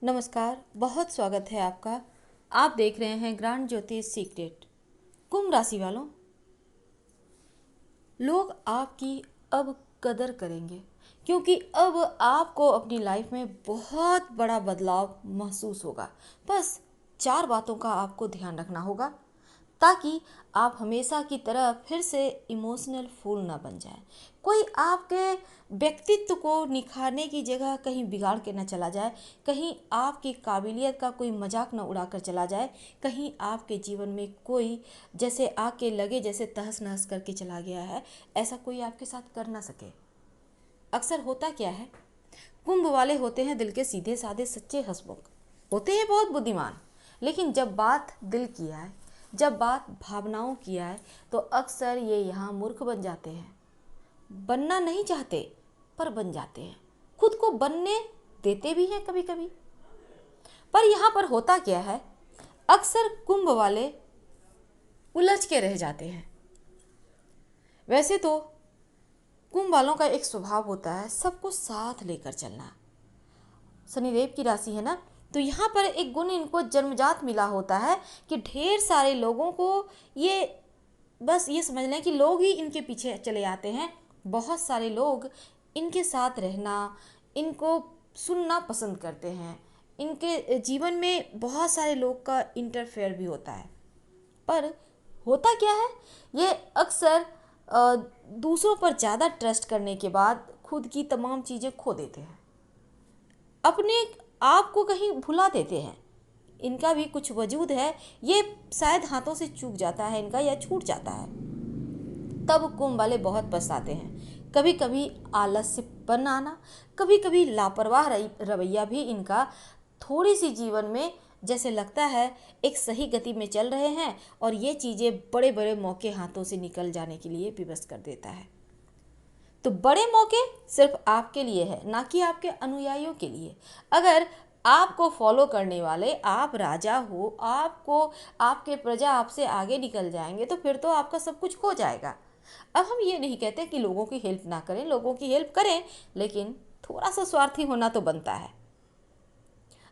नमस्कार, बहुत स्वागत है आपका। आप देख रहे हैं ग्रांड ज्योतिष सीक्रेट। कुंभ राशि वालों, लोग आपकी अब कदर करेंगे क्योंकि अब आपको अपनी लाइफ में बहुत बड़ा बदलाव महसूस होगा। बस 4 बातों का आपको ध्यान रखना होगा ताकि आप हमेशा की तरह फिर से इमोशनल फूल ना बन जाए। कोई आपके व्यक्तित्व को निखारने की जगह कहीं बिगाड़ के ना चला जाए, कहीं आपकी काबिलियत का कोई मजाक ना उड़ा कर चला जाए, कहीं आपके जीवन में कोई जैसे आके लगे जैसे तहस नहस करके चला गया है, ऐसा कोई आपके साथ कर ना सके। अक्सर होता क्या है, कुंभ वाले होते हैं दिल के सीधे साधे सच्चे हंसमुख, होते हैं बहुत बुद्धिमान, लेकिन जब बात दिल की आए, जब बात भावनाओं की आए, तो अक्सर ये यहाँ मूर्ख बन जाते हैं। बनना नहीं चाहते पर बन जाते हैं, खुद को बनने देते भी हैं कभी कभी। पर यहाँ पर होता क्या है, अक्सर कुंभ वाले उलझ के रह जाते हैं। वैसे तो कुंभ वालों का एक स्वभाव होता है सबको साथ लेकर चलना। शनिदेव की राशि है ना, तो यहाँ पर एक गुण इनको जन्मजात मिला होता है कि ढेर सारे लोगों को ये बस ये समझ लें कि लोग ही इनके पीछे चले आते हैं। बहुत सारे लोग इनके साथ रहना, इनको सुनना पसंद करते हैं। इनके जीवन में बहुत सारे लोग का इंटरफेयर भी होता है। पर होता क्या है, ये अक्सर दूसरों पर ज़्यादा ट्रस्ट करने के बाद खुद की तमाम चीज़ें खो देते हैं, अपने आप को कहीं भुला देते हैं। इनका भी कुछ वजूद है, ये शायद हाथों से चूक जाता है इनका या छूट जाता है, तब कुंभ वाले बहुत पछताते हैं। कभी कभी आलस्यपन आना, कभी कभी लापरवाह रवैया भी इनका थोड़ी सी जीवन में जैसे लगता है एक सही गति में चल रहे हैं और ये चीज़ें बड़े बड़े मौके हाथों से निकल जाने के लिए विवश कर देता है। तो बड़े मौके सिर्फ आपके लिए है, ना कि आपके अनुयायियों के लिए। अगर आपको फॉलो करने वाले आप राजा हो, आपको आपके प्रजा आपसे आगे निकल जाएंगे तो फिर तो आपका सब कुछ खो जाएगा। अब हम ये नहीं कहते कि लोगों की हेल्प ना करें, लोगों की हेल्प करें, लेकिन थोड़ा सा स्वार्थी होना तो बनता है।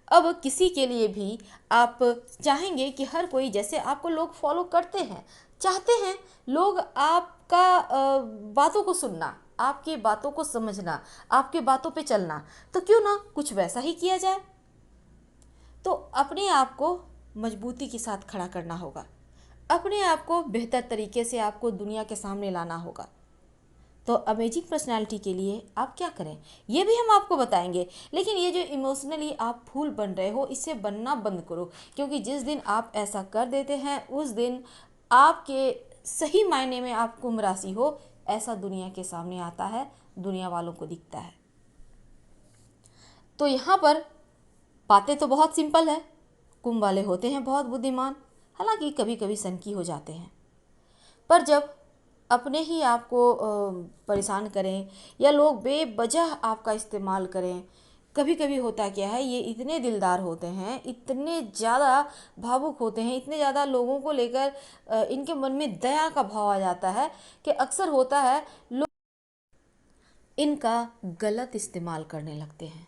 अब किसी के लिए भी आप चाहेंगे कि हर कोई, जैसे आपको लोग फॉलो करते हैं, चाहते हैं लोग आपका बातों को सुनना, आपकी बातों को समझना, आपके बातों पे चलना, तो क्यों ना कुछ वैसा ही किया जाए। तो अपने आप को मजबूती के साथ खड़ा करना होगा, अपने आप को बेहतर तरीके से आपको दुनिया के सामने लाना होगा। तो अमेजिंग पर्सनालिटी के लिए आप क्या करें ये भी हम आपको बताएंगे। लेकिन ये जो इमोशनली आप फूल बन रहे हो, इससे बनना बंद करो, क्योंकि जिस दिन आप ऐसा कर देते हैं उस दिन आपके सही मायने में आप कुंभ राशि हो ऐसा दुनिया के सामने आता है, दुनिया वालों को दिखता है। तो यहाँ पर बातें तो बहुत सिंपल है, कुंभ वाले होते हैं बहुत बुद्धिमान, हालांकि कभी कभी सनकी हो जाते हैं। पर जब अपने ही आपको परेशान करें या लोग बेवजह आपका इस्तेमाल करें, कभी कभी होता क्या है, ये इतने दिलदार होते हैं, इतने ज़्यादा भावुक होते हैं, इतने ज़्यादा लोगों को लेकर इनके मन में दया का भाव आ जाता है कि अक्सर होता है लोग इनका गलत इस्तेमाल करने लगते हैं।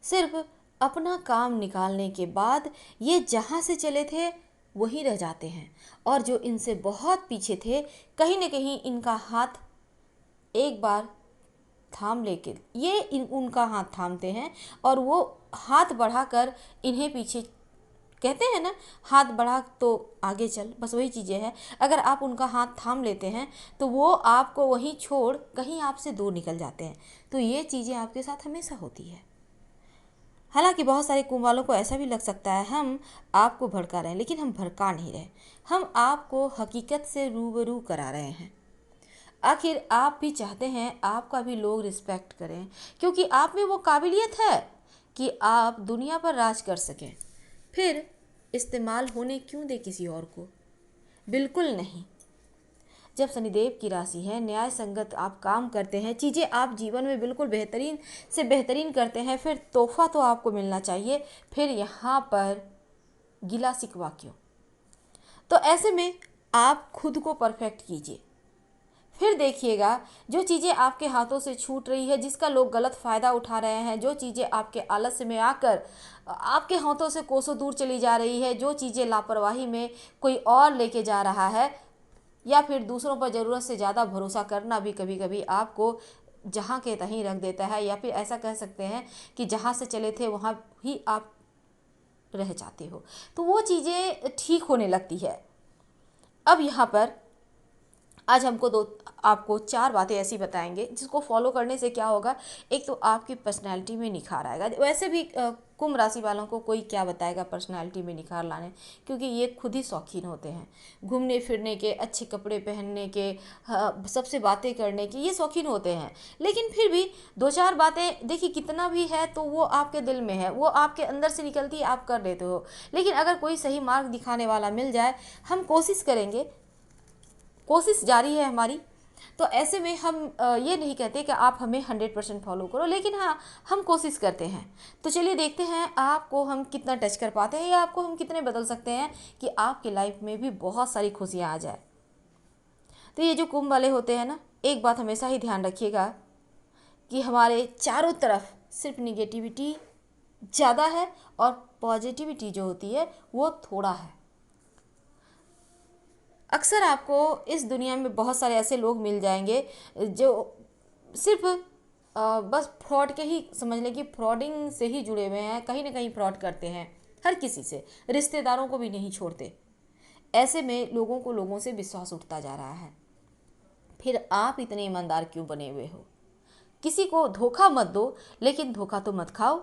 सिर्फ अपना काम निकालने के बाद ये जहाँ से चले थे वहीं रह जाते हैं, और जो इनसे बहुत पीछे थे कहीं न कहीं इनका हाथ एक बार थाम लेके ये उनका हाथ थामते हैं और वो हाथ बढ़ाकर इन्हें पीछे, कहते हैं ना हाथ बढ़ा तो आगे चल, बस वही चीज़ें हैं। अगर आप उनका हाथ थाम लेते हैं तो वो आपको वहीं छोड़ कहीं आपसे दूर निकल जाते हैं। तो ये चीज़ें आपके साथ हमेशा होती है। हालांकि बहुत सारे कुंभ वालों को ऐसा भी लग सकता है हम आपको भड़का रहे हैं, लेकिन हम भड़का नहीं रहे, हम आपको हकीकत से रूबरू करा रहे हैं। आखिर आप भी चाहते हैं आपका भी लोग रिस्पेक्ट करें, क्योंकि आप में वो काबिलियत है कि आप दुनिया पर राज कर सकें। फिर इस्तेमाल होने क्यों दे किसी और को, बिल्कुल नहीं। जब शनिदेव की राशि है, न्याय संगत आप काम करते हैं, चीज़ें आप जीवन में बिल्कुल बेहतरीन से बेहतरीन करते हैं, फिर तोहफा तो आपको मिलना चाहिए, फिर यहाँ पर गिला शिकवा क्यों। तो ऐसे में आप खुद को परफेक्ट कीजिए, फिर देखिएगा, जो चीज़ें आपके हाथों से छूट रही है, जिसका लोग गलत फ़ायदा उठा रहे हैं, जो चीज़ें आपके आलस्य में आकर आपके हाथों से कोसों दूर चली जा रही है, जो चीज़ें लापरवाही में कोई और लेके जा रहा है, या फिर दूसरों पर ज़रूरत से ज़्यादा भरोसा करना भी कभी कभी आपको जहाँ के तहीं रख देता है, या फिर ऐसा कह सकते हैं कि जहाँ से चले थे वहाँ ही आप रह जाते हो। तो वो चीज़ें ठीक होने लगती है। अब यहाँ पर आज हमको आपको 4 बातें ऐसी बताएंगे जिसको फॉलो करने से क्या होगा। एक तो आपकी पर्सनैलिटी में निखार आएगा। वैसे भी कुंभ राशि वालों को कोई क्या बताएगा पर्सनैलिटी में निखार लाने, क्योंकि ये खुद ही शौकीन होते हैं घूमने फिरने के, अच्छे कपड़े पहनने के, सबसे बातें करने की, ये शौकीन होते हैं। लेकिन फिर भी 2-4 बातें देखिए, कितना भी है तो वो आपके दिल में है, वो आपके अंदर से निकलती है, आप कर लेते हो। लेकिन अगर कोई सही मार्ग दिखाने वाला मिल जाए, हम कोशिश करेंगे, कोशिश जारी है हमारी। तो ऐसे में हम ये नहीं कहते कि आप हमें 100% फॉलो करो, लेकिन हाँ, हम कोशिश करते हैं। तो चलिए देखते हैं आपको हम कितना टच कर पाते हैं, या आपको हम कितने बदल सकते हैं कि आपकी लाइफ में भी बहुत सारी खुशियाँ आ जाए। तो ये जो कुंभ वाले होते हैं ना, एक बात हमेशा ही ध्यान रखिएगा कि हमारे चारों तरफ सिर्फ निगेटिविटी ज़्यादा है और पॉजिटिविटी जो होती है वो थोड़ा है। अक्सर आपको इस दुनिया में बहुत सारे ऐसे लोग मिल जाएंगे जो सिर्फ बस फ्रॉड के ही, समझ लें कि फ्रॉडिंग से ही जुड़े हुए हैं, कहीं ना कहीं फ्रॉड करते हैं हर किसी से, रिश्तेदारों को भी नहीं छोड़ते। ऐसे में लोगों को लोगों से विश्वास उठता जा रहा है। फिर आप इतने ईमानदार क्यों बने हुए हो? किसी को धोखा मत दो, लेकिन धोखा तो मत खाओ।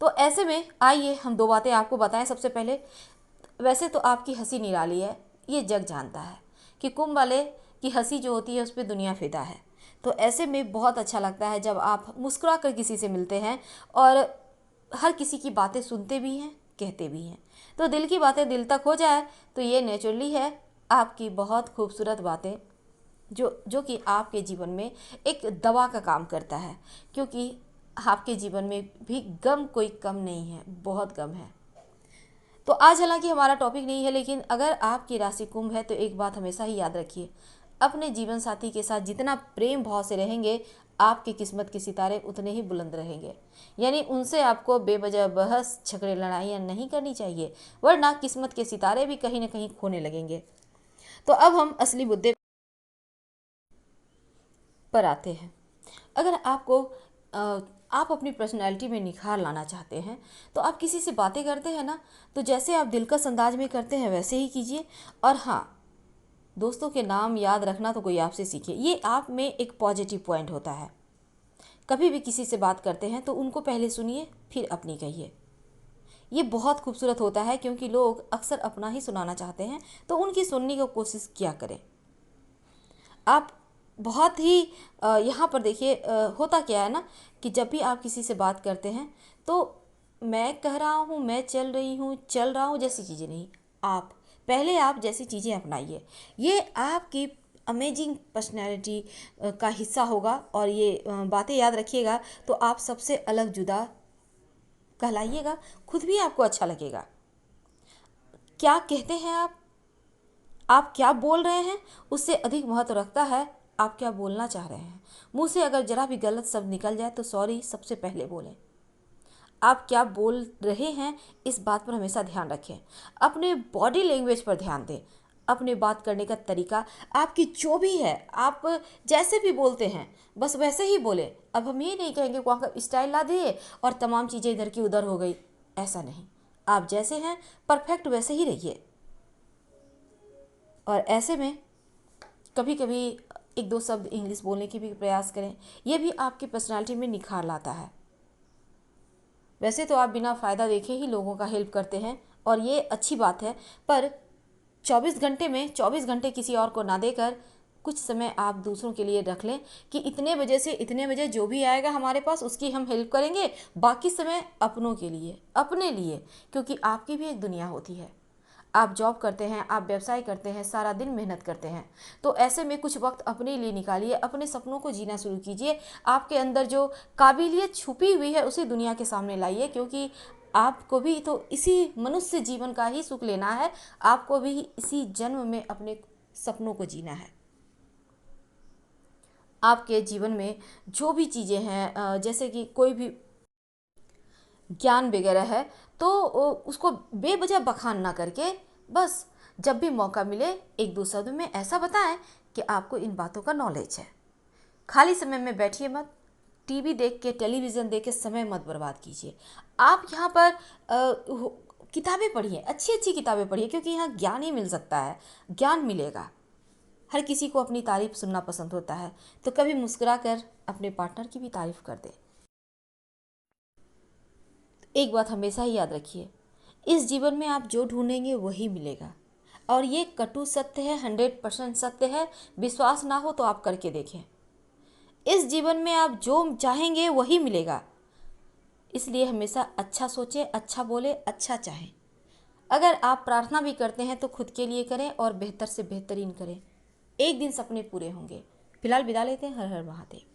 तो ऐसे में आइए हम 2 बातें आपको बताएं। सबसे पहले, वैसे तो आपकी हंसी निराली है, ये जग जानता है कि कुंभ वाले की हंसी जो होती है उस पर दुनिया फिदा है। तो ऐसे में बहुत अच्छा लगता है जब आप मुस्कुरा कर किसी से मिलते हैं और हर किसी की बातें सुनते भी हैं, कहते भी हैं। तो दिल की बातें दिल तक हो जाए तो ये नेचुरली है आपकी बहुत खूबसूरत बातें, जो कि आपके जीवन में एक दवा का काम करता है, क्योंकि आपके जीवन में भी गम कोई कम नहीं है, बहुत गम है। तो आज हालांकि हमारा टॉपिक नहीं है, लेकिन अगर आपकी राशि कुंभ है तो एक बात हमेशा ही याद रखिए, अपने जीवन साथी के साथ जितना प्रेम भाव से रहेंगे, आपकी किस्मत के सितारे उतने ही बुलंद रहेंगे। यानी उनसे आपको बेवजह बहस झगड़े लड़ाइयाँ नहीं करनी चाहिए, वरना किस्मत के सितारे भी कहीं ना कहीं खोने लगेंगे। तो अब हम असली मुद्दे पर आते हैं। अगर आपको आप अपनी पर्सनैलिटी में निखार लाना चाहते हैं, तो आप किसी से बातें करते हैं ना, तो जैसे आप दिलकश अंदाज में करते हैं वैसे ही कीजिए। और हाँ, दोस्तों के नाम याद रखना तो कोई आपसे सीखे, ये आप में एक पॉजिटिव पॉइंट होता है। कभी भी किसी से बात करते हैं तो उनको पहले सुनिए, फिर अपनी कहिए। ये बहुत खूबसूरत होता है, क्योंकि लोग अक्सर अपना ही सुनाना चाहते हैं, तो उनकी सुनने की कोशिश किया करें। आप बहुत ही यहाँ पर देखिए, होता क्या है ना कि जब भी आप किसी से बात करते हैं तो मैं कह रहा हूँ, मैं चल रहा हूँ जैसी चीज़ें नहीं, आप पहले आप जैसी चीज़ें अपनाइए। ये आपकी अमेजिंग पर्सनैलिटी का हिस्सा होगा, और ये बातें याद रखिएगा तो आप सबसे अलग जुदा कहलाइएगा, खुद भी आपको अच्छा लगेगा। क्या कहते हैं आप क्या बोल रहे हैं उससे अधिक महत्व रखता है आप क्या बोलना चाह रहे हैं। मुंह से अगर जरा भी गलत शब्द निकल जाए तो सॉरी सबसे पहले बोलें। आप क्या बोल रहे हैं इस बात पर हमेशा ध्यान रखें। अपने बॉडी लैंग्वेज पर ध्यान दें। अपने बात करने का तरीका, आपकी जो भी है, आप जैसे भी बोलते हैं बस वैसे ही बोले। अब हम ये नहीं कहेंगे वहाँ का स्टाइल ला दिए और तमाम चीज़ें इधर की उधर हो गई, ऐसा नहीं। आप जैसे हैं परफेक्ट वैसे ही रहिए। और ऐसे में कभी कभी 1-2 शब्द इंग्लिश बोलने की भी प्रयास करें, यह भी आपकी पर्सनालिटी में निखार लाता है। वैसे तो आप बिना फ़ायदा देखे ही लोगों का हेल्प करते हैं और ये अच्छी बात है, पर 24 घंटे में 24 घंटे किसी और को ना देकर कुछ समय आप दूसरों के लिए रख लें कि इतने बजे से इतने बजे जो भी आएगा हमारे पास उसकी हम हेल्प करेंगे, बाकी समय अपनों के लिए, अपने लिए, क्योंकि आपकी भी एक दुनिया होती है। आप जॉब करते हैं, आप व्यवसाय करते हैं, सारा दिन मेहनत करते हैं, तो ऐसे में कुछ वक्त अपने लिए निकालिए, अपने सपनों को जीना शुरू कीजिए। आपके अंदर जो काबिलियत छुपी हुई है उसे दुनिया के सामने लाइए, क्योंकि आपको भी तो इसी मनुष्य जीवन का ही सुख लेना है। आपको भी इसी जन्म में अपने सपनों को जीना है। आपके जीवन में जो भी चीज़ें हैं, जैसे कि कोई भी ज्ञान वगैरह है, तो उसको बेवजह बखान ना करके बस जब भी मौका मिले एक दो शब्द में ऐसा बताएं कि आपको इन बातों का नॉलेज है। खाली समय में बैठिए मत, टीवी देख के, टेलीविज़न देख के समय मत बर्बाद कीजिए। आप यहाँ पर किताबें पढ़िए, अच्छी अच्छी किताबें पढ़िए, क्योंकि यहाँ ज्ञान ही मिल सकता है, ज्ञान मिलेगा। हर किसी को अपनी तारीफ सुनना पसंद होता है, तो कभी मुस्कुरा कर अपने पार्टनर की भी तारीफ कर दे। एक बात हमेशा ही याद रखिए, इस जीवन में आप जो ढूंढेंगे वही मिलेगा, और ये कटु सत्य है, 100% सत्य है। विश्वास ना हो तो आप करके देखें। इस जीवन में आप जो चाहेंगे वही मिलेगा, इसलिए हमेशा अच्छा सोचें, अच्छा बोले, अच्छा चाहें। अगर आप प्रार्थना भी करते हैं तो खुद के लिए करें और बेहतर से बेहतरीन करें। एक दिन सपने पूरे होंगे। फिलहाल विदा लेते हैं। हर हर महादेव।